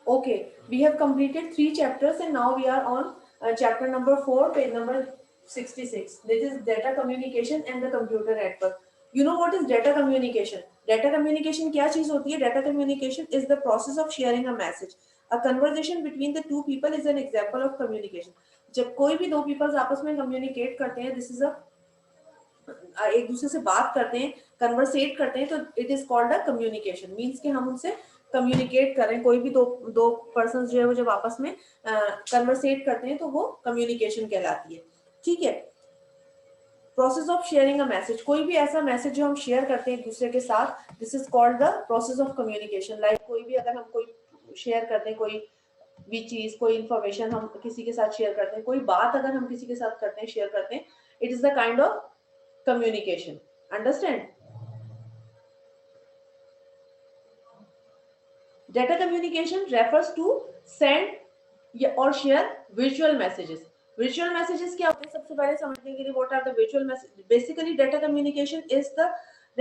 Okay, we have completed 3 chapters and now we are on chapter number 4, page number 66. This is data communication and the computer network. You know what is data communication? Data communication क्या चीज होती है? Data communication is the process of sharing a message. A conversation between the two people is an example of communication. जब कोई भी दो peoples आपस में communicate करते हैं, this is a एक दूसरे से बात करते हैं, कन्वर्सेट करते हैं, तो it is called a communication. Means कि हम उनसे कम्युनिकेट कर रहे हैं. कोई भी दो दो पर्सन जो है वो जब आपस में कन्वर्सेट करते हैं तो वो कम्युनिकेशन कहलाती है. ठीक है. Process of sharing a message, कोई भी ऐसा मैसेज जो हम शेयर करते हैं एक दूसरे के साथ, this is called the process of communication. Like कोई भी अगर हम कोई शेयर करते हैं, कोई भी चीज, कोई इंफॉर्मेशन हम किसी के साथ शेयर करते हैं, कोई बात अगर हम किसी के साथ करते हैं, शेयर करते हैं, it is the kind of communication. Understand? Data communication refers to send or share visual messages. Visual messages क्या होते हैं सबसे पहले समझने के लिए, what are the visual messages? Basically data communication is the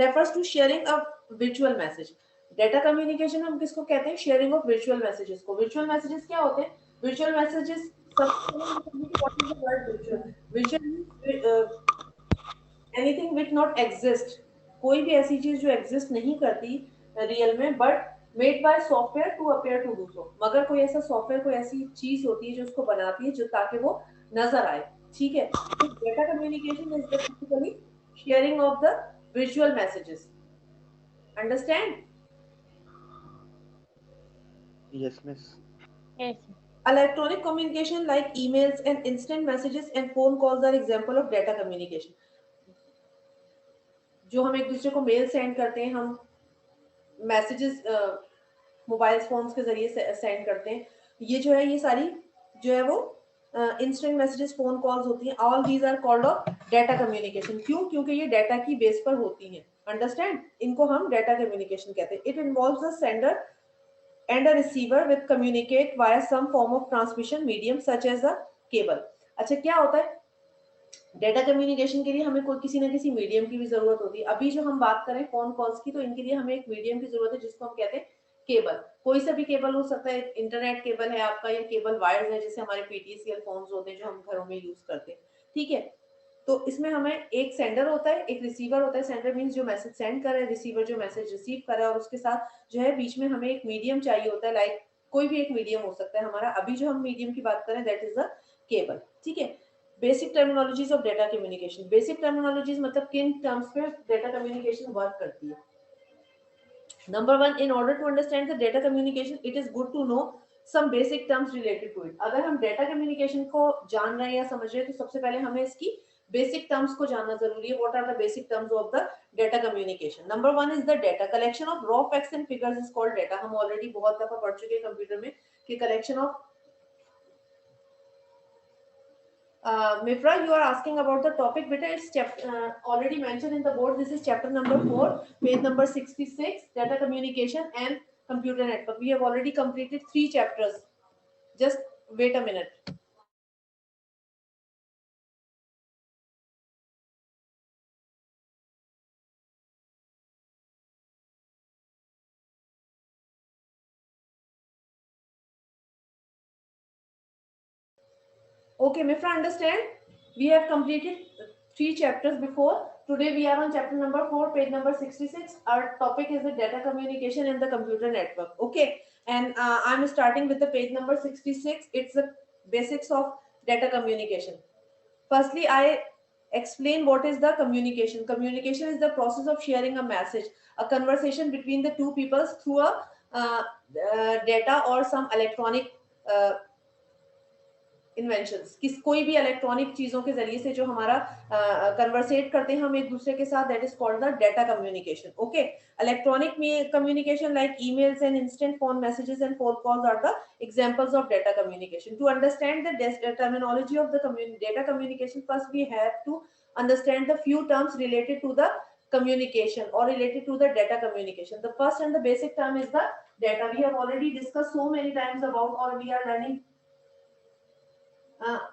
refers to sharing a visual message. Data communication हम किसको कहते हैं? Sharing of visual messages को. Visual messages क्या होते हैं? Visual messages सबसे पहले what is the word visual? Visual anything which not exist, कोई भी ऐसी चीज जो एग्जिस्ट नहीं करती रियल में, but made by software to appear to do so. मगर कोई ऐसा सॉफ्टवेयर, कोई ऐसी चीज होती है जो उसको बनाती है, जो ताकि वो नजर आए. ठीक है. तो data communication is basically sharing of the visual messages. Understand? Yes, miss. Yes. Electronic communication like emails and instant messages and phone calls are example of data communication. जो हम एक दूसरे को मेल सेंड करते हैं, हम मैसेजेस मोबाइल फोन्स के जरिए सेंड करते हैं, ये जो है, ये सारी जो है वो इंस्टेंट मैसेजेस, फोन कॉल्स होती हैं. All these are called of data communication. क्यों? क्योंकि ये डाटा की बेस पर होती हैं. अंडरस्टैंड? इनको हम डाटा कम्युनिकेशन कहते हैं. It involves the sender and a receiver with communicate via some form of transmission medium such as a cable. अच्छा, क्या होता है? डेटा कम्युनिकेशन के लिए हमें कोई किसी ना किसी मीडियम की भी जरूरत होती है. अभी जो हम बात करें फोन कॉल्स की, तो इनके लिए हमें एक मीडियम की जरूरत है जिसको हम कहते हैं केबल. कोई सा भी केबल हो सकता है, इंटरनेट केबल है आपका, या केबल वायर्स है जैसे हमारे पीटीसीएल फोन्स होते हैं जो हम घरों में यूज करते हैं. ठीक है. तो इसमें हमें एक सेंडर होता है, एक रिसीवर होता है. सेंडर मीन्स जो मैसेज सेंड कर रहा है, रिसीवर जो मैसेज रिसीव कर रहा है, और उसके साथ जो है बीच में हमें एक मीडियम चाहिए होता है. लाइक कोई भी एक मीडियम हो सकता है हमारा. अभी जो हम मीडियम की बात करें, दैट इज द केबल. ठीक है. Basic terminologies of data communication. Basic terminologies मतलब किन टर्म्स पे डेटा कम्युनिकेशन वर्क करती है. Number 1, in order to understand the data communication, it is good to know some basic terms related to it. अगर हम data communication को जान रहे हैं या समझ रहे हैं, तो सबसे पहले हमें इसकी बेसिक टर्म्स को जानना जरूरी है. What are the basic terms of the data communication? Number 1 is the data collection of raw facts and figures is called data. हम ऑलरेडी बहुत दफा पढ़ चुके हैं कंप्यूटर में कि collection of Mifra, you are asking about the topic. Beta, it's already mentioned in the board. This is chapter number 4, page number 66, data communication and computer network. We have already completed 3 chapters. Just wait a minute. Okay, Mifra, understand? We have completed 3 chapters before. Today we are on chapter number 4, page number 66. Our topic is the data communication and the computer network. Okay, and I'm starting with the page number 66. It's the basics of data communication. Firstly, I explain what is the communication. Communication is the process of sharing a message, a conversation between the two peoples through a data or some electronic inventions. किस कोई भी electronic चीजों के जरिए से जो हमारा conversate करते हैं हम एक दूसरे के साथ, that is called the data communication. Okay. Electronic communication like emails and instant phone messages and phone calls are the examples of data communication. To understand the terminology of the data communication, first we have to understand the few terms related to the communication or related to the data communication. The first and the basic term is the data. We have already discussed so many times about, or we are learning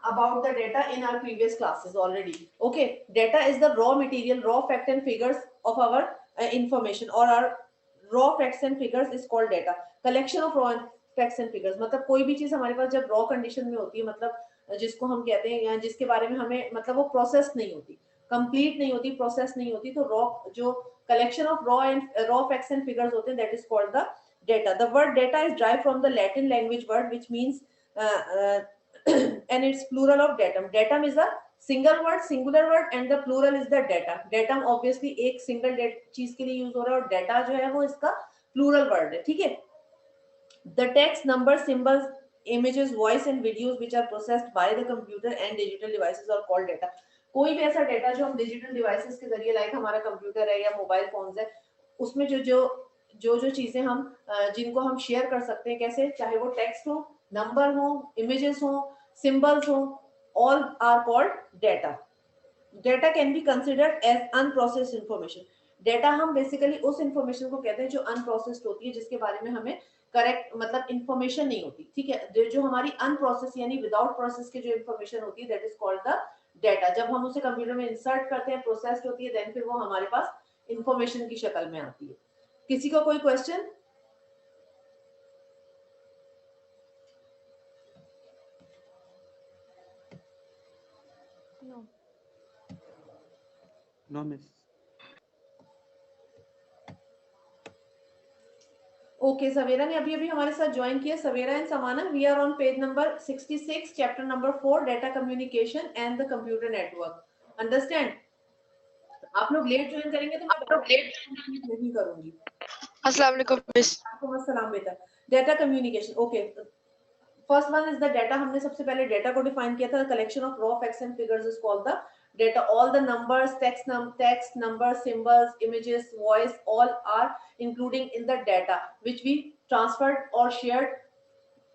about the data in our previous classes already. Okay, data is the raw material, raw fact and figures of our information, or our raw facts and figures is called data. Collection of raw facts and figures, मतलब कोई भी चीज हमारे पास जब raw condition में होती है, मतलब जिसको हम कहते हैं या जिसके बारे में हमें मतलब वो प्रोसेस नहीं होती, कंप्लीट नहीं होती, प्रोसेस नहीं होती, तो रॉ जो collection of raw facts and figures होते हैं, that is called the data. The word data is drive from the Latin language word which means and its plural of datum. Datum is a single word, singular word, and the plural is the data. Datum obviously एक single चीज के लिए use हो रहा है, और data जो है वो इसका प्लूरल वर्ड है. ठीक है. The text, numbers, symbols, images, voice and videos which are processed by the computer and digital devices are called data. कोई भी ऐसा डेटा जो हम डिजिटल डिवाइसेस के जरिए, लाइक हमारा कंप्यूटर है या मोबाइल फोन्स है, उसमें जो चीजें हम जिनको हम शेयर कर सकते हैं, कैसे, चाहे वो टेक्स्ट हो, नंबर हो, इमेजेस हो, सिंबल्स हो, all are called data. Data can be considered as unprocessed information. Data हम बेसिकली उस इंफॉर्मेशन को कहते हैं जो अनप्रोसेस्ड होती है, जिसके बारे में हमें करेक्ट मतलब इंफॉर्मेशन नहीं होती. ठीक है. जो हमारी अनप्रोसेस यानी विदाउट प्रोसेस की जो इंफॉर्मेशन होती है, that is called the data. जब हम उसे कंप्यूटर में इंसर्ट करते हैं, प्रोसेस्ड होती है, देन फिर वो हमारे पास इंफॉर्मेशन की शक्ल में आती है. किसी को कोई question? No. No, miss. Okay, Savera ने अभी अभी हमारे साथ ज्वाइन किया. Savera and Samana, we are on page number 66, chapter number 4, data communication and the computer network. Understand? आप लोग लेट ज्वाइन करेंगे तो मैं नहीं करूंगी. अस्सलाम वालेकुम मिस. आपको अस्सलाम बेटा. Data communication, okay. First one is the data. हमने सबसे पहले डेटा को डिफाइन किया था. Collection of raw facts and figures is called the data. All the numbers, text, numbers, symbols, images, voice, all are including in the data which we transferred or shared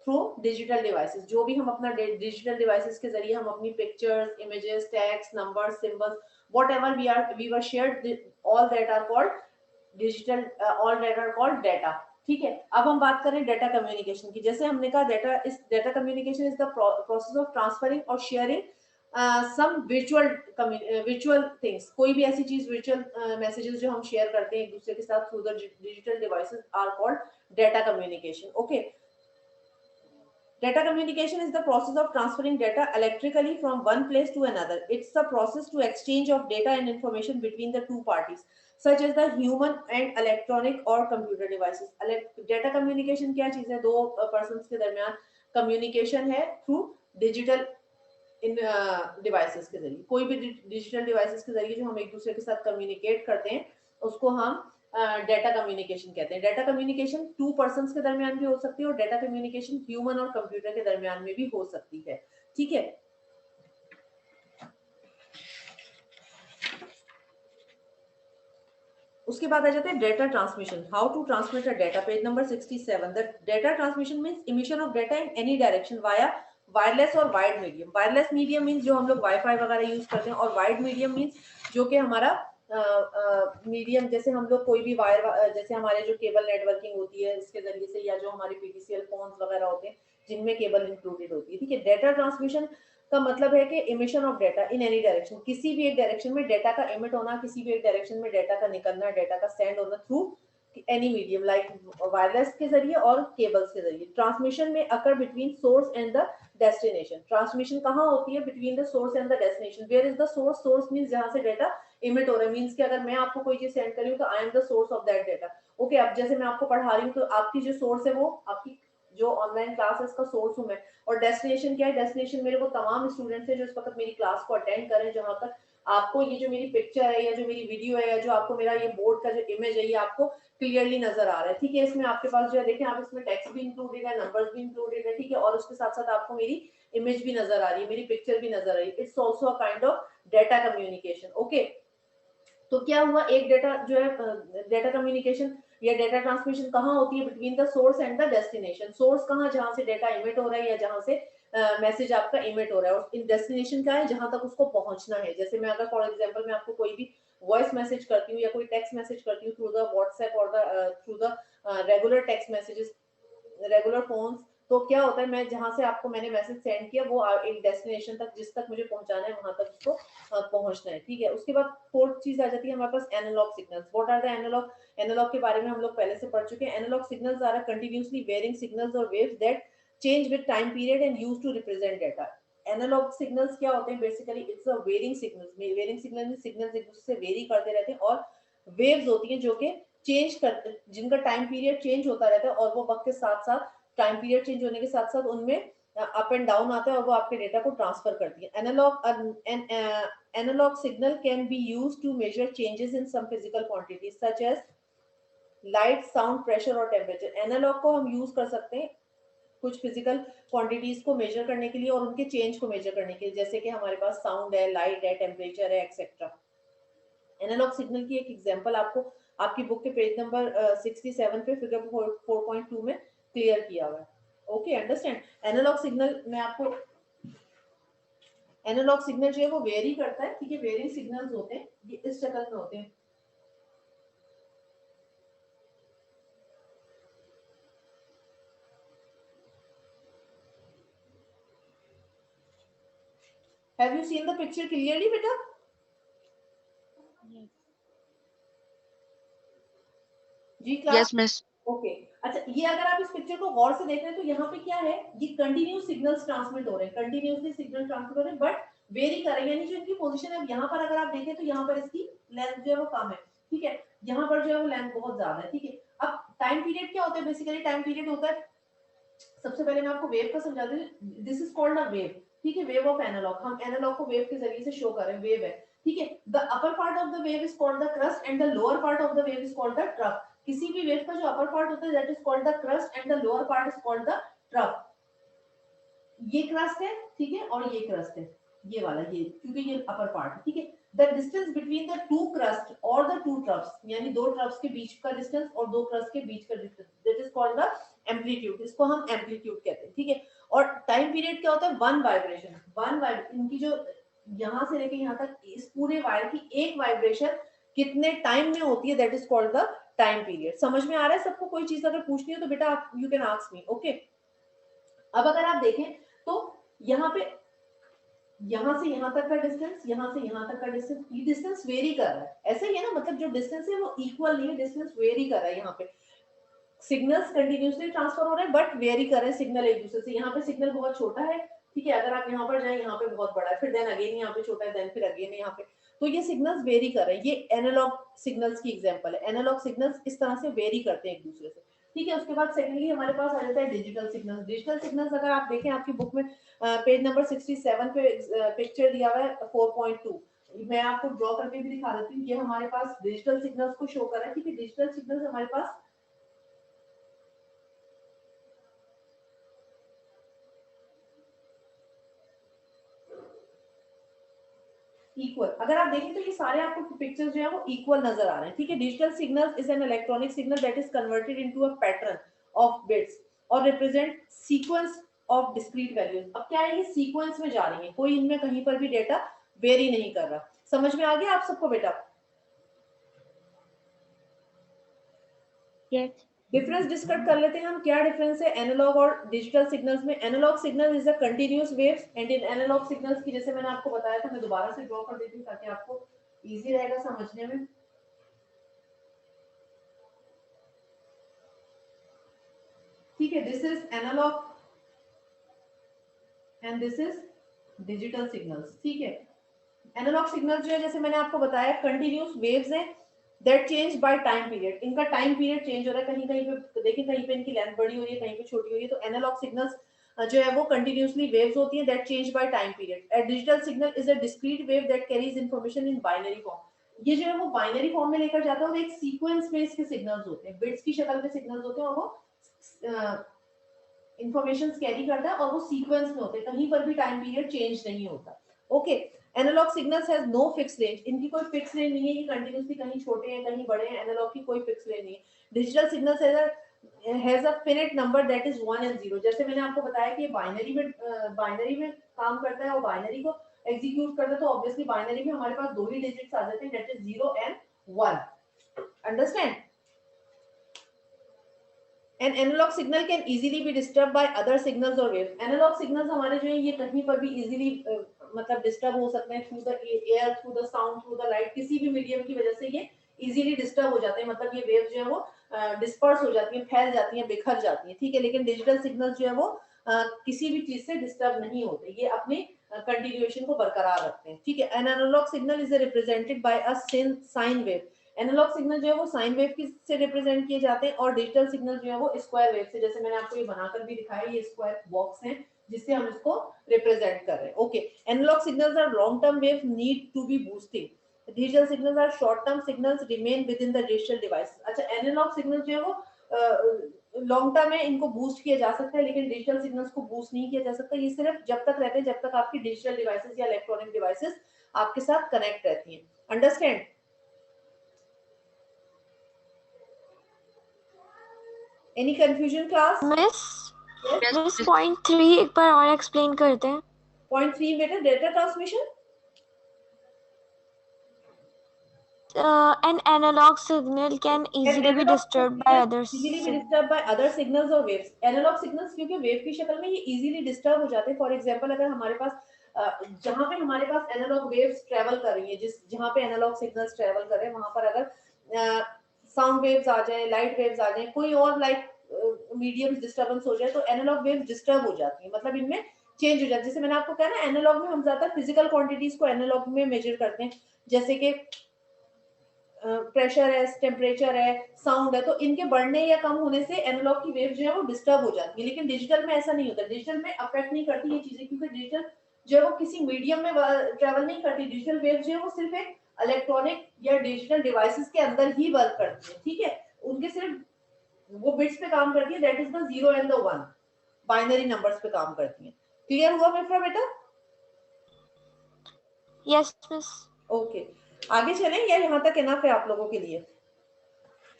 through digital devices. जो भी हम अपना digital devices के जरिए हम अपनी pictures, images, text, numbers, symbols, whatever we were shared, all that are called digital, all that are called data. ठीक है. अब हम बात करें डेटा कम्युनिकेशन की. जैसे हमने कहा, data communication is the process of transferring और शेयरिंग some virtual things. कोई भी ऐसी चीज virtual messages जो हम शेयर करते हैं एक दूसरे के साथ through the digital devices are called data communication. Okay. Data communication is the process of transferring data electrically from one place to another. It's the process to exchange of data and information between the two parties, such as the human and electronic or computer devices. Data communication क्या चीज है? दो persons के दरमियान communication है through digital इन devices के जरिए. कोई भी डिजिटल डिवाइसेस के जरिए जो हम एक दूसरे के साथ कम्युनिकेट करते हैं, उसको हम डेटा कम्युनिकेशन कहते हैं. डेटा कम्युनिकेशन टू पर्संस के दरमियान भी हो सकती है, और डेटा कम्युनिकेशन ह्यूमन और कंप्यूटर के दरमियान में भी हो सकती है. ठीक है. उसके बाद आ जाते हैं data transmission. How to transmit a data, page number 67. The data transmission means emission of data in any direction via wireless or wide medium. Wireless medium means जो हम लोग वाईफाई वगैरह यूज करते हैं, और वाइड मीडियम मींस जो कि हमारा मीडियम, जैसे हम लोग कोई भी वायर, जैसे हमारे जो केबल नेटवर्किंग होती है इसके जरिए से, या जो हमारे पीटीसीएल फोन्स वगैरह होते हैं जिनमें केबल इंक्लूडेड होती है. ठीक है. डेटा ट्रांसमिशन का मतलब है कि emission of data in any direction, किसी भी एक डायरेक्शन में डेटा का इमिट होना, किसी भी एक डायरेक्शन में डेटा का निकलना, डेटा का सेंड होना through any medium like wireless के जरिए और केबल्स के जरिए. ट्रांसमिशन में occur between source and the destination. Transmission कहाँ होती है? Between the source and the destination. Where is the source? Source means जहां से डेटा इमिट हो रहा है. मींस कि अगर मैं आपको कोई चीज सेंड करी हूं तो I am the source of that data. Okay. अब जैसे मैं आपको पढ़ा रही हूँ तो आपकी जो सोर्स है वो आपकी जो ऑनलाइन क्लास है इसका सोर्स हूं मैं. और डेस्टिनेशन क्या है? डेस्टिनेशन मेरे वो तमाम स्टूडेंट्स हैं जो इस वक्त मेरी क्लास को अटेंड कर रहे हैं. जहां तक आपको ये जो मेरी पिक्चर है या जो मेरी वीडियो है या जो आपको मेरा ये बोर्ड का जो इमेज है ये आपको क्लियरली नजर आ रहा है. ठीक है. इसमें आपके पास जो है देखें आप, इसमें टेक्स्ट भी इंक्लूडेड है, नंबर्स भी इंक्लूडेड है. ठीक है. और उसके साथ साथ आपको मेरी इमेज भी नजर आ रही है, मेरी पिक्चर भी नजर आ रही है. It's also a kind of data communication. Okay. तो क्या हुआ? एक डेटा जो है डेटा कम्युनिकेशन या डेटा ट्रांसमिशन कहाँ होती है? Between the source and the destination. Source कहाँ? जहां से डेटा इमिट हो रहा है या जहां से मैसेज आपका इमिट हो रहा है. और इन डेस्टिनेशन क्या है? जहां तक उसको पहुंचना है. जैसे मैं अगर फॉर एग्जांपल मैं आपको कोई भी वॉइस मैसेज करती हूँ या कोई टेक्स्ट मैसेज करती हूँ थ्रू द व्हाट्सएप और the through the regular text messages, regular phones, तो क्या होता है, मैं जहां से आपको मैंने मैसेज सेंड किया वो एक डेस्टिनेशन तक जिस तक मुझे पहुंचाना है वहां तक उसको पहुंचना है, ठीक है। उसके बाद फोर्थ चीज आ जाती है हमारे पास analog signals. What are the analog? Analog के बारे में हम लोग पहले से पढ़ चुके हैं। Analog signals are continuously varying signals और waves that change with time period and used to represent data. Analog signals क्या होते हैं? Basically it's a varying signals. Varying signal में सिग्नल्स एक दूसरे से वेरी करते रहते हैं, और वेव्स होती हैं जो कि चेंज कर, जिनका टाइम पीरियड चेंज होता रहता है, और वो वक्त के साथ साथ टाइम पीरियड चेंज होने के साथ साथ उनमें अप एंड डाउन आता है, और वो आपके डेटा को ट्रांसफर करती है। Analog signal can be used to measure changes in some physical quantities such as light, sound, pressure और टेम्परेचर। एनालॉग को हम यूज कर सकते हैं कुछ फिजिकल क्वांटिटीज को मेजर करने के लिए और उनके चेंज को मेजर करने के लिए, जैसे कि हमारे पास साउंड है, लाइट है, टेम्परेचर है, एक्सेट्रा। एनालॉग सिग्नल की एक एग्जांपल आपको आपकी बुक के पेज नंबर 67 पे फिगर 4.2 में क्लियर किया हुआ है। Okay, understand. एनालॉग सिग्नल में आपको एनालॉग सिग्नल जो है वो वेरी करता है, ठीक है। वेरिंग सिग्नल्स होते हैं, ये इस शक्ल में होते हैं। Have you seen the picture clearly बेटा? जी क्लास? Yes, miss. ओके, अच्छा, ये अगर आप इस पिक्चर को गौर से देख रहे हैं तो यहाँ पे क्या है, ये कंटिन्यूस सिग्नल्स ट्रांसमिट हो रहे हैं, कंटिन्यूसली सिग्नल ट्रांसमिट हो रहे हैं, बट वेरी कर रहे हैं। यानी जो इनकी पोजीशन है, यहाँ पर अगर आप देखें तो यहाँ पर इसकी लेंथ जो है वो कम है, ठीक है। यहाँ पर जो है वो लेंथ बहुत ज्यादा है, ठीक है। अब टाइम पीरियड क्या होता है? बेसिकली टाइम पीरियड होता है, सबसे पहले मैं आपको वेव का समझा दूं। This is called a wave, ठीक है। वेव ऑफ एनालॉग, हम एनालॉग को वेव के जरिए से शो कर रहे हैं, वेव है, ठीक है। The upper part of the wave is called the crust and the lower part of the wave is called the trough. किसी भी वेव का जो अपर पार्ट होता है that is called the crust and the lower part is called the trough. ये crust है, ठीक है, और ये क्रस्ट है, ये वाला, ये क्योंकि ये अपर पार्ट है, ठीक है। The distance between the two crust और द टू ट्रफ्स, यानी दो ट्रफ्स के बीच का डिस्टेंस और दो क्रस्ट के बीच का distance, that is called the amplitude. इसको हम एम्पलीट्यूड कहते हैं, ठीक है। और टाइम पीरियड क्या होता है? वन वाइब्रेशन, इनकी जो यहां से लेके यहां तक इस पूरे वायर की एक वाइब्रेशन कितने टाइम में होती है, that is called the time period. समझ में आ रहा है सबको? कोई चीज अगर पूछनी हो तो बेटा आप you can ask me, okay. अब अगर आप देखें तो यहाँ पे यहां से यहां तक का डिस्टेंस, यहां से यहां तक का डिस्टेंस, ये डिस्टेंस वेरी कर रहा है। ऐसा ही है ना, मतलब जो डिस्टेंस है वो इक्वल नहीं है, डिस्टेंस वेरी कर रहा है। यहाँ पे सिग्नल्स कंटिन्यूअसली ट्रांसफर हो रहे हैं बट वेरी कर रहे हैं सिग्नल एक दूसरे से। यहाँ पे सिग्नल बहुत छोटा है, ठीक है, अगर आप यहाँ पर जाए यहाँ पे बहुत बड़ा है, फिर देन अगेन यहाँ पे छोटा है, देन फिर अगेन यहाँ पे, तो ये सिग्नल्स वेरी कर रहे हैं। ये एनालॉग सिग्नल्स की एग्जांपल है। एनालॉग सिग्नल्स इस तरह से वेरी करते हैं एक दूसरे से, ठीक है। उसके बाद सेकेंडली हमारे पास आ जाता है डिजिटल सिग्नल्स। डिजिटल सिग्नल्स अगर आप देखें आपकी बुक में पेज नंबर 67 पे पिक्चर दिया हुआ है 4.2, मैं आपको ड्रॉ करके भी दिखा देती हूँ। ये हमारे पास डिजिटल सिग्नल्स को शो कर रहा है, ठीक है। डिजिटल सिग्नल्स हमारे पास इक्वल, अगर आप देखें तो ये सारे आपको पिक्चर्स जो है वो इक्वल नजर आ रहे हैं, ठीक है। Digital signals is an electronic signal that is converted into a pattern of bits और represent sequence of discrete values. अब क्या है, ये सीक्वेंस में जा रही है, कोई इनमें कहीं पर भी डेटा वेरी नहीं कर रहा। समझ में आ गया आप सबको बेटा? Yes. डिफरेंस डिस्कस कर लेते हैं हम। क्या डिफरेंस है एनालॉग और डिजिटल सिग्नल्स में? Analog signal is a continuous waves and in analog signals की, जैसे मैंने आपको बताया था, मैं दोबारा से ड्रॉ कर देती हूँ ताकि आपको इजी रहेगा समझने में। ठीक है, this is analog and this is digital signals, ठीक है। एनालॉग सिग्नल्स जो है जैसे मैंने आपको बताया कंटिन्यूअस वेव्स हैं that change by time period. इनका टाइम पीरियड चेंज हो रहा है, कहीं कहीं पे देखिए, कहीं पे इनकी लेंथ बड़ी हो रही है, कहीं पे छोटी हो रही है। तो एनालॉग सिग्नल्स जो है वो कंटिन्यूअसली वेव्स होती हैं that change by time period. A digital signal is a discrete wave that carries information in binary form. ये जो है वो बाइनरी फॉर्म में लेकर जाता है और एक सीक्वेंस में इसके सिग्नल्स होते हैं, बिट्स की शक्ल में सिग्नल्स होते हैं, और वो इंफॉर्मेशन कैरी करता है और वो सीक्वेंस में होते हैं, कहीं पर भी टाइम पीरियड चेंज नहीं होता। Okay, analog signals has no fix range, इनकी कोई फिक्स रेंज नहीं है, ये कंटिन्यूअसली कहीं छोटे हैं कहीं बड़े हैं, एनालॉग की कोई फिक्स रेंज नहीं है। Digital signals has a finite number that is 1 and 0। जैसे मैंने आपको बताया कि ये बाइनरी में काम करता है और बाइनरी को एग्जीक्यूट करता है, तो ऑब्वियसली बाइनरी में हमारे पास दो ही डिजिट्स आ जाते हैं, that is 0 and 1। Understand? An analog signal can easily be disturb by other signals और वेव्स। एनालॉग सिग्नल्स हमारे जो है ये कहीं पर भी इजीली मतलब डिस्टर्ब हो सकते हैं, through the air, through the sound, through the light, किसी भी मीडियम की वजह से ये इजीली डिस्टर्ब हो जाते हैं, मतलब ये वेव्स जो है वो डिस्पर्स हो जाती हैं, फैल जाती हैं, बिखर जाती हैं, ठीक है। लेकिन डिजिटल सिग्नल्स जो है वो किसी भी चीज से डिस्टर्ब नहीं होते, ये अपनी कंटिन्यूएशन को बरकरार रखते हैं, ठीक है। An analog signal is represented by a sine wave. Analog signal जो है वो साइन वेव की से रिप्रेजेंट किए जाते हैं, और डिजिटल सिग्नल जो है वो स्क्वायर वेव से, जैसे मैंने आपको ये बनाकर भी दिखाया, ये स्क्वायर बॉक्स है जिससे हम इसको रिप्रेजेंट कर रहे हैं। Okay, analog signals are long term waves need to be boosting. Digital signals are short term signals remain within the digital device. अच्छा, एनालॉग सिग्नल जो है वो लॉन्ग टर्म है, इनको बूस्ट किया जा सकता है, लेकिन डिजिटल सिग्नल्स को बूस्ट नहीं किया जा सकता। ये सिर्फ जब तक रहते हैं जब तक आपकी डिजिटल डिवाइसेस या इलेक्ट्रॉनिक डिवाइसेस आपके साथ कनेक्ट रहती हैं। Understand? Any confusion class? Miss Yes. Miss point 3 एक बार और एक्सप्लेन करते हैं। Point 3 बेटा, data transmission. An analog signal can easily be disturbed by others. Easily be disturbed by other signals or waves. Analog signals क्योंकि wave की शक्ल में ये easily disturb हो जाते हैं। For example, अगर हमारे पास जहाँ पे हमारे पास analog waves travel कर रही है, जहाँ पे analog signals travel कर रहे हैं, वहां पर अगर sound waves आ जाए, light waves आ जाए, कोई और medium disturbance हो जाए, तो analog waves disturb हो जाती है, मतलब इनमें चेंज हो जाता है। जैसे मैंने आपको कहा ना, एनालॉग में हम ज्यादा फिजिकल क्वांटिटीज को एनालॉग में मेजर करते हैं, जैसे कि प्रेशर है, टेम्परेचर है, साउंड है, तो इनके बढ़ने या कम होने से एनालॉग की वेव जो है वो डिस्टर्ब हो जाती है। लेकिन डिजिटल में ऐसा नहीं होता, डिजिटल में अफेक्ट नहीं करती ये चीजें, क्योंकि डिजिटल जो है वो किसी मीडियम में ट्रेवल नहीं करती। डिजिटल वेव जो है वो सिर्फ एक इलेक्ट्रॉनिक या डिजिटल डिवाइसेस के अंदर ही वर्क करती है, ठीक है। उनके सिर्फ वो बिट्स पे काम करती है, that is the 0 and the 1, binary numbers पे काम करती है। क्लियर हुआ मिफ्रा बेटा? Yes miss. ओके, आगे चलें या यहाँ तक इनफ है आप लोगों के लिए?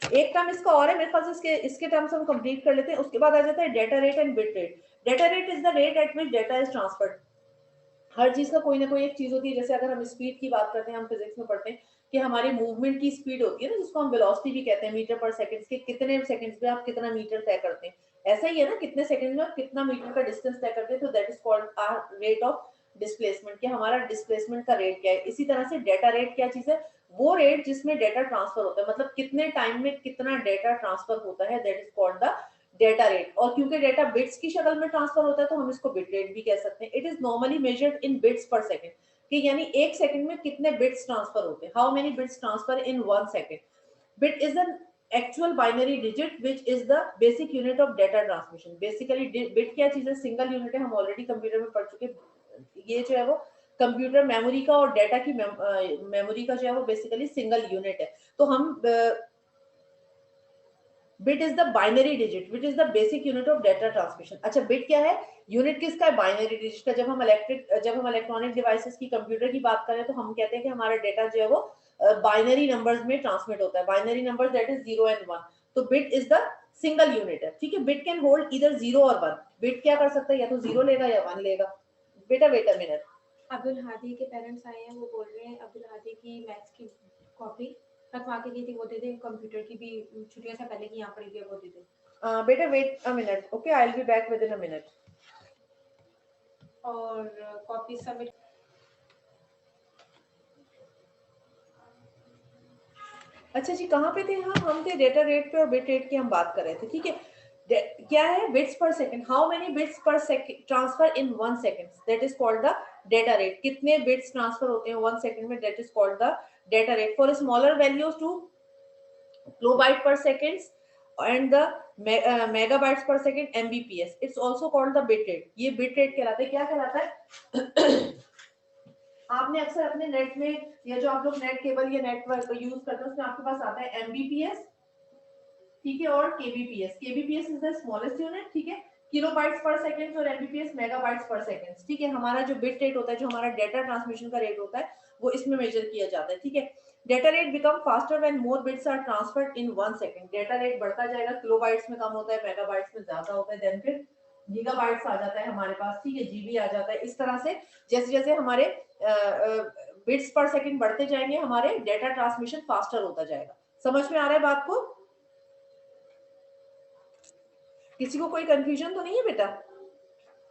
एक टर्म इसका और है, मेरे पास इसके टर्म्स हम कंप्लीट कर लेते हैं, उसके बाद आ जाता है data rate and bit rate. Data rate is the rate at which data is transferred. हर चीज का कोई ना कोई एक चीज होती है, जैसे अगर हम स्पीड की बात करते हैं, हम फिजिक्स में पढ़ते हैं कि हमारी मूवमेंट की स्पीड होती है ना, जिसको हम वेलोसिटी भी कहते हैं, मीटर पर सेकंड, के कितने सेकंड्स में आप कितना मीटर तय करते हैं, ऐसा ही है ना, कितने सेकंड में आप कितना मीटर का डिस्टेंस तय करते हैं, तो that is called hour rate of displacement, कि हमारा डिस्प्लेसमेंट का रेट क्या है। इसी तरह से डेटा रेट क्या चीज है? वो रेट जिसमें डेटा ट्रांसफर होता है, मतलब कितने टाइम में कितना डेटा ट्रांसफर होता है, that is called the data rate. और क्योंकि डेटा बिट्स की शक्ल में ट्रांसफर होता है, तो हम इसको बिट रेट भी कह सकते हैं। It is normally measured in bits per second, कि यानी एक सेकंड में कितने बिट्स ट्रांसफर होते हैं, how many bits transfer in 1 second. Bit is an actual binary digit which is the basic unit of data transmission. Basically bit क्या चीज है? सिंगल यूनिट है, हम ऑलरेडी कंप्यूटर में पढ़ चुके। ये जो है वो कंप्यूटर मेमोरी का और डेटा की मेमोरी का जो है वो बेसिकली सिंगल यूनिट है। तो हम bit is the binary digit which is the basic unit of data transmission. अच्छा, बिट क्या है? यूनिट किसका है? बाइनरी डिजिट का। जब हम इलेक्ट्रॉनिक डिवाइसेस की, कंप्यूटर की बात करें, तो हम कहते हैं कि हमारा डेटा जो है वो बाइनरी नंबर्स में ट्रांसमिट होता है, binary numbers that is 0 and 1। तो bit is the single unit है, ठीक है। बिट कैन होल्ड इधर 0 और 1। बिट क्या कर सकता है? या तो 0 लेगा या 1 लेगा। बेटा wait a minute, Abdul Hadi के पेरेंट्स आए हैं, वो बोल रहे हैं अब्दुल हादी की मैथ्स की कॉपी रखवा के दी थी, वो दे दे। कंप्यूटर की भी छुट्टियों से पहले की यहाँ पड़ी थी, वो दे दे। बेटा wait a minute, okay, I will be back within a minute. और कॉपी सबमिट। अच्छा जी, कहाँ पे थे हम थे डेटा रेट पे और बिट रेट की हम बात कर रहे थे, ठीक है। क्या है? Bits per second, how many bits per second transfer in 1 second, that is called the data rate. कितने बिट्स ट्रांसफर होते हैं 1 सेकंड में, that is called the data rate. For smaller values to kilobyte per second and the megabytes per second mbps, it's also called the bit rate। ये bit rate कहलाता है। क्या कहलाता है? आपने अक्सर अपने नेट में, या जो आप लोग नेट केबल या नेटवर्क यूज करते हैं, उसमें आपके पास आता है mbps, ठीक है, और kbps। kbps is the smallest unit, ठीक है। किलोबाइट्स पर सेकंड और mbps मेगाबाइट्स पर सेकंड, ठीक है। हमारा जो बिट रेट होता है, जो हमारा डेटा ट्रांसमिशन का रेट होता है, वो इसमें मेजर किया जाता है, ठीक है। Data rate become faster when more bits are transferred in 1 second. Data rate बढ़ता जाएगा, किलोबाइट्स में कम होता है, मेगाबाइट्स में ज्यादा होता है, देन फिर गीगाबाइट्स आ जाता है हमारे पास, ठीक है, जीबी आ जाता है। इस तरह से जैसे जैसे हमारे बिट्स पर सेकंड बढ़ते जाएंगे, हमारे डेटा ट्रांसमिशन फास्टर होता जाएगा। समझ में आ रहा है बात को? किसी को कोई कंफ्यूजन तो नहीं है बेटा?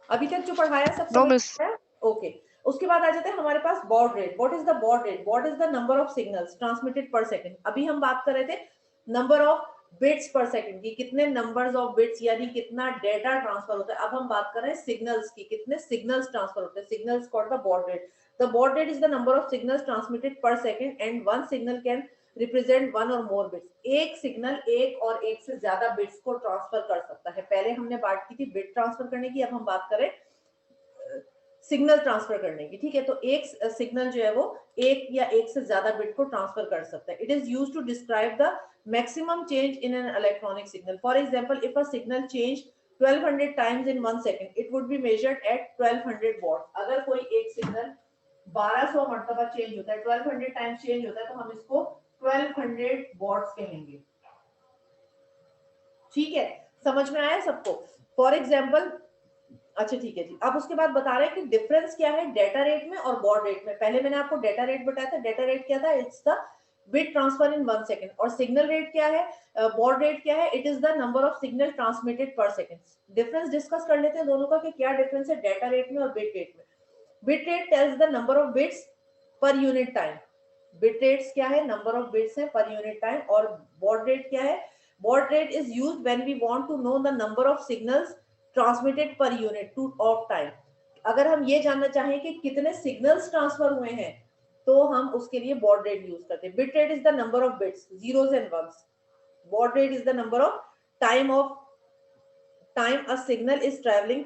अभी तक जो पढ़ाया सब No, समझ miss. में आया? ओके। उसके बाद आ जाते हैं हमारे पास baud rate. What is the baud rate? What is the number of signals transmitted per second. अभी हम बात कर रहे थे number of bits per second की, कितने नंबर्स ऑफ बिट्स यानी कितना डेटा ट्रांसफर होता है। अब हम बात कर रहे हैं सिग्नल्स की, कितने सिग्नल्स ट्रांसफर होते हैं। Signals called the baud rate. The baud rate is the number of signals transmitted per second and one signal can represent one or more bits. एक सिग्नल एक और एक से ज्यादा बिट्स को ट्रांसफर कर सकता है। पहले हमने बात की थी बिट ट्रांसफर करने की, अब हम बात करें सिग्नल ट्रांसफर करने की। ठीक है, तो एक सिग्नल जो है वो एक या एक से ज्यादा बिट को ट्रांसफर कर सकता है। It is used to describe the maximum change in an electronic signal. For example, if a signal change 1200 times in 1 second, it would be measured at 1200 watt. अगर कोई एक सिग्नल 1200 मर्तबा चेंज होता है, 1200 टाइम्स चेंज होता है, तो हम इसको 1200 वॉट्स कहेंगे। ठीक है, समझ में आया सबको? फॉर एग्जाम्पल, अच्छा ठीक है जी। अब उसके बाद बता रहे हैं कि डिफरेंस क्या है डेटा रेट में और बॉड रेट में। पहले मैंने आपको डेटा रेट बताया था। डेटा रेट क्या था? It's the bit transfer in 1 second. और सिग्नल रेट क्या है, बॉड रेट क्या है? It is the number of signal transmitted per second. Difference discuss कर लेते हैं दोनों का कि क्या डिफरेंस है डेटा रेट में और बिट रेट में। Bit rate tells the number of bits per unit time. Bit rates क्या है? नंबर ऑफ बिट्स है पर यूनिट टाइम। और बॉड रेट क्या है? Baud rate is used when we want to know the number of signals transmitted per unit to of time. अगर हम ये जानना चाहें कि कितने सिग्नल्स ट्रांसफर हुए हैं, तो हम उसके लिए बॉड रेट यूज करते हैं। Bit rate is the number of bits, zeros and ones. Baud rate is the number of time a signal is traveling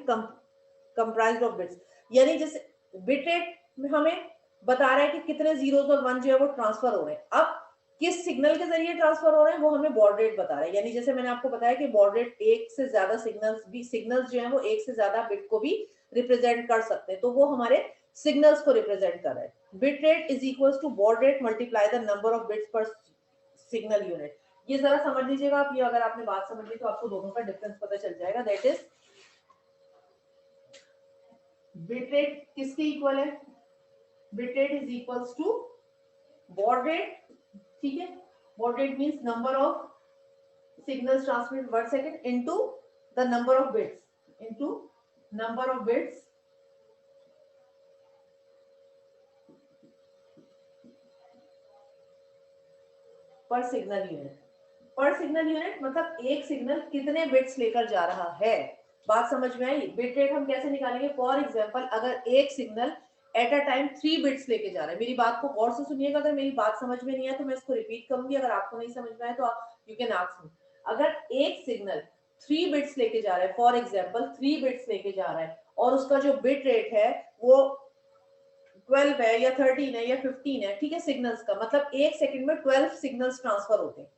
comprised of bits। यानी जैसे बिट रेट हमें बता रहा है कि कितने जीरोस और वन जो है वो ट्रांसफर हो रहे हैं। अब किस सिग्नल के जरिए ट्रांसफर हो रहे हैं वो हमें बॉड रेट बता रहा है। यानी जैसे मैंने आपको बताया कि बॉड रेट एक से ज्यादा सिग्नल्स जो है वो एक से ज्यादा बिट को भी रिप्रेजेंट कर सकते हैं, तो वो हमारे सिग्नल्स को रिप्रेजेंट कर रहा है। Bit rate is equal to baud rate multiply the number of bits per signal unit. ये जरा समझ लीजिएगा आप। ये अगर आपने बात समझ ली तो आपको दोनों का डिफरेंस पता चल जाएगा। दैट इज बिट रेट किसके इक्वल है? Bit rate is equals to baud rate. ठीक है, baud rate means number of signals transmitted per second into the number of bits per signal unit. Per signal unit मतलब एक signal कितने bits लेकर जा रहा है। बात समझ में आई? बिट रेट हम कैसे निकालेंगे? फॉर एग्जांपल, अगर एक signal at a time 3 bits लेके जा रहा है। मेरी बात को गौर से सुनिएगा। अगर मेरी बात समझ में नहीं आए तो मैं इसको रिपीट करूंगी। अगर आपको नहीं समझ में आए तो यू कैन आस्क मी। अगर एक सिग्नल 3 बिट्स लेके जा रहा है, फॉर एग्जांपल 3 बिट्स लेके जा रहा है, और उसका जो बिट रेट है वो 12 है या 13 है या 15 है, ठीक है, सिग्नल्स का मतलब एक सेकंड में 12 सिग्नल्स ट्रांसफर होते हैं।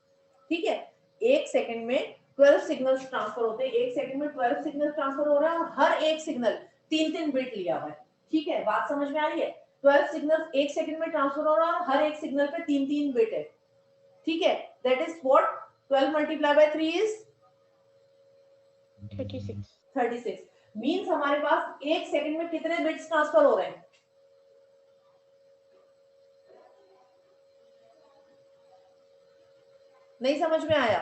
ठीक है, एक सेकंड में 12 सिग्नल्स ट्रांसफर होते हैं। एक सेकंड में 12 सिग्नल ट्रांसफर हो रहा है और हर एक सिग्नल 3-3 बिट लिया हुआ है। ठीक है, बात समझ में आ रही है? 12 सिग्नल्स एक सेकंड में ट्रांसफर हो रहा है और हर एक सिग्नल पे 3-3 बिट है। ठीक है, that is what 12 multiply by 3 is 36 means हमारे पास एक सेकंड में कितने बिट्स ट्रांसफर हो रहे हैं? नहीं समझ में आया?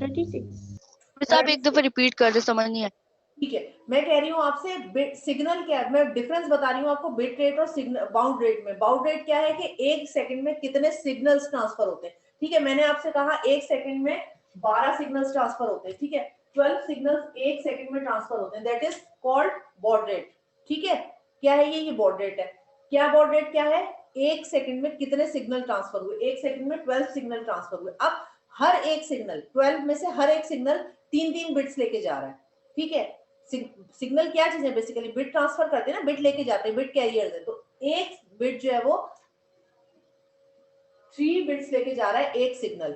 मिस आप एक दफा रिपीट कर दे, समझ नहीं आया। ठीक है, मैं कह रही हूँ आपसे सिग्नल क्या है, मैं डिफरेंस बता रही हूँ आपको बिट रेट और सिग्नल बाउंड रेट में। बाउंड रेट क्या है कि एक सेकंड में कितने सिग्नल्स ट्रांसफर होते हैं। ठीक है, मैंने आपसे कहा एक सेकंड में 12 सिग्नल्स ट्रांसफर होते हैं। ठीक है, 12 सिग्नल्स एक सेकंड में ट्रांसफर होते हैं। That is called baud rate. ठीक है, क्या है ये बॉड रेट है। क्या बॉड रेट क्या है? एक सेकंड में कितने सिग्नल ट्रांसफर हुए। एक सेकंड में 12 सिग्नल ट्रांसफर हुए। अब हर एक सिग्नल 12 में से हर एक सिग्नल 3-3 बिट्स लेके जा रहा है। ठीक है, सिग्नल क्या चीज है? बेसिकली बिट ट्रांसफर करते हैं ना, बिट लेके जाते हैं, बिट कैरियर्स है। तो एक बिट जो है वो 3 बिट्स लेके जा रहा है एक सिग्नल।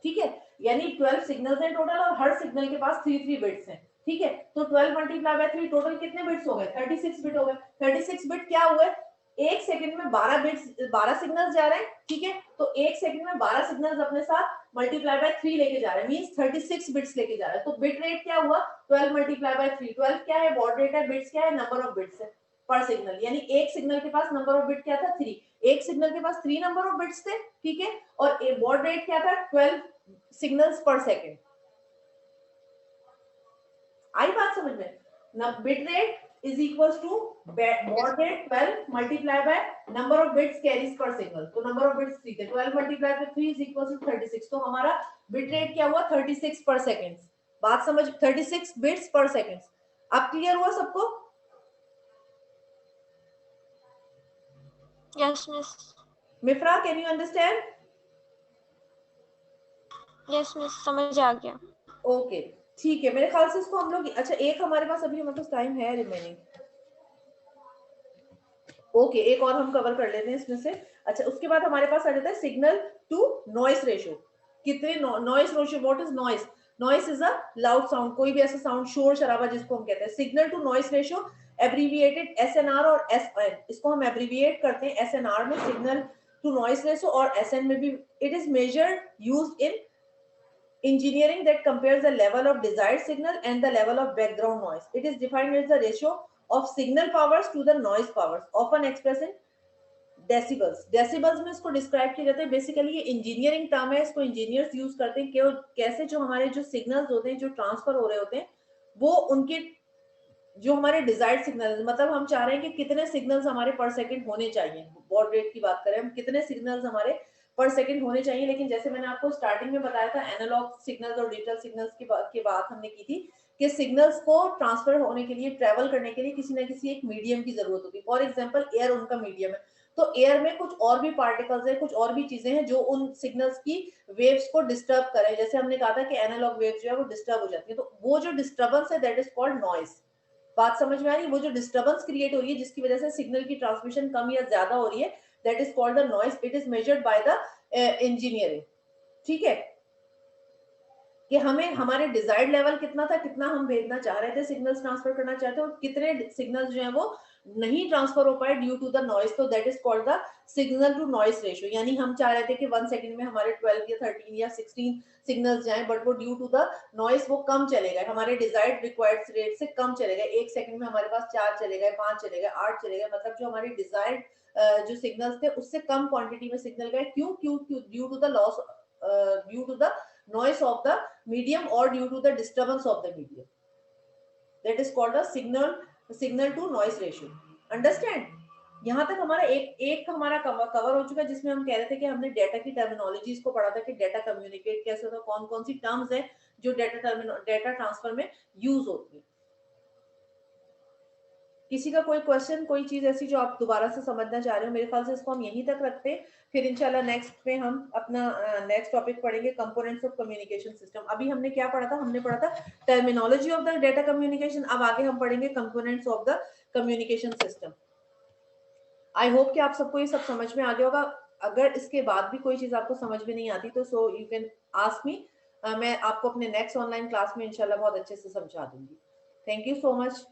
ठीक है, यानी 12 सिग्नल्स हैं टोटल और हर सिग्नल के पास 3-3 बिट्स हैं। ठीक है, तो 12 मल्टीप्लाई बाय 3 टोटल कितने बिट्स हो गए? 36 बिट हो गए। 36 बिट क्या हुए? एक सेकंड में 12 सिग्नल्स जा रहे हैं। ठीक है, तो एक सेकंड में 12 सिग्नल्स अपने साथ मल्टीप्लाई बाय 3 लेके जा रहे हैं, मींस 36 बिट्स लेके जा रहे हैं। तो बिट रेट क्या हुआ? 12 मल्टीप्लाई बाय 3। 12 क्या है? बॉड रेट है। बिट्स क्या है? नंबर ऑफ बिट्स है पर सिग्नल। यानी एक सिग्नल के पास नंबर ऑफ बिट क्या था? 3। एक सिग्नल के पास 3 नंबर ऑफ बिट्स थे, ठीक है, और बॉड रेट क्या था 12 सिग्नल्स पर सेकेंड। आई बात समझ में? ना bit rate is equals to baud rate 12 multiplied by number of bits carries per signal, तो number of bits 3 थे, 12 multiplied by 3 is equals to 36, तो हमारा bit rate क्या हुआ 36 per second। बात समझ, 36 bits per second। अब क्लियर हुआ सबको? Yes, miss. मिफ्रा can you understand? Yes, miss. समझ आ गया। ओके ठीक है, मेरे ख्याल से इसको हम लोग, अच्छा एक हमारे पास अभी हमारे पास टाइम है रिमेनिंग, ओके एक और हम कवर कर लेते हैं इसमें से। अच्छा उसके बाद हमारे पास आ जाता है सिग्नल टू नॉइस रेशियो। कितने noise ratio, what is noise? Noise is a loud sound, कोई भी ऐसा साउंड, शोर शराबा जिसको हम कहते हैं। Signal to noise ratio abbreviated SNR और एसएन, इसको हम एब्रीविएट करते हैं एसएनआर में सिग्नल टू नॉइस रेशियो, और एसएन में भी। It is measured used in engineering that compares the level of desired signal and the level of background noise. It is defined as the ratio of signal powers to the noise powers, often expressed in decibels. Decibels में इसको describe किया जाता है। Basically ये engineering term है, इसको engineers use करते हैं कि कैसे जो हमारे जो सिग्नल्स होते हैं जो ट्रांसफर हो रहे होते हैं वो उनके जो हमारे डिजायर्ड सिग्नल, मतलब हम चाह रहे हैं कि कितने सिग्नल्स हमारे पर सेकंड होने चाहिए। बॉड रेट की बात करें हम, कितने सिग्नल्स हमारे पर सेकंड होने चाहिए। लेकिन जैसे मैंने आपको स्टार्टिंग में बताया था एनालॉग सिग्नल्स और डिजिटल सिग्नल्स की बात हमने की थी कि सिग्नल्स को ट्रांसफर होने के लिए, ट्रेवल करने के लिए किसी ना किसी एक मीडियम की जरूरत होती है। फॉर एग्जांपल एयर उनका मीडियम है, तो एयर में कुछ और भी पार्टिकल्स है, कुछ और भी चीजें हैं जो उन सिग्नल्स की वेव्स को डिस्टर्ब करें। जैसे हमने कहा था कि एनालॉग वेव्स जो है वो डिस्टर्ब हो जाती है, तो वो जो डिस्टर्बेंस है दैट इज कॉल्ड नॉइज। बात समझ में आ रही है? वो जो डिस्टर्बेंस क्रिएट हो रही है जिसकी वजह से सिग्नल की ट्रांसमिशन कम या ज्यादा हो रही है, that is called the noise. It is measured by the engineering, ठीक है, कि हमें हमारे डिजायर्ड लेवल कितना था, कितना हम भेजना चाह रहे थे, सिग्नल्स ट्रांसफर करना चाहते हैं, और कितने सिग्नल्स जो है वो नहीं ट्रांसफर हो पाए ड्यू टू द नॉइज, तो that is called the signal to noise ratio. यानी हम चाह रहे थे कि 1 सेकंड में हमारे 12 या 13 या 16 सिग्नल्स जाएं, बट वो ड्यू टू द नॉइज वो कम चले गए, हमारे डिजायर्ड रिक्वायर्ड रेट से कम चले गए। 1 सेकंड में हमारे पास 4 चले गए, 5 चले गए, 8 चले गए, मतलब जो हमारे डिजायर्ड जो सिग्नल्स थे उससे कम क्वांटिटी में सिग्नल गए। क्यों? Due to the loss, due to the noise of the medium or due to the disturbance of the medium, that is called a signal to noise ratio. Understand? यहाँ तक हमारा एक हमारा कवर हो चुका है, जिसमें हम कह रहे थे कि हमने डेटा की टर्मिनोलॉजीज को पढ़ा था कि डेटा कम्युनिकेट कैसे होता है, कौन कौन सी टर्म्स है जो डेटा ट्रांसफर में यूज होती है। किसी का कोई क्वेश्चन, कोई चीज ऐसी जो आप दोबारा से समझना चाह रहे हो? मेरे ख्याल से इसको हम यहीं तक रखते हैं, फिर इंशाल्लाह नेक्स्ट में हम अपना नेक्स्ट टॉपिक पढ़ेंगे कंपोनेंट्स ऑफ कम्युनिकेशन सिस्टम। अभी हमने क्या पढ़ा था? हमने पढ़ा था terminology of the data communication. अब आगे हम पढ़ेंगे components of the communication system. I hope कि आप सबको ये सब समझ में आ गया होगा। अगर इसके बाद भी कोई चीज आपको समझ में नहीं आती तो so you can ask me, मैं आपको अपने नेक्स्ट ऑनलाइन क्लास में इंशाल्लाह बहुत अच्छे से समझा दूंगी। Thank you so much.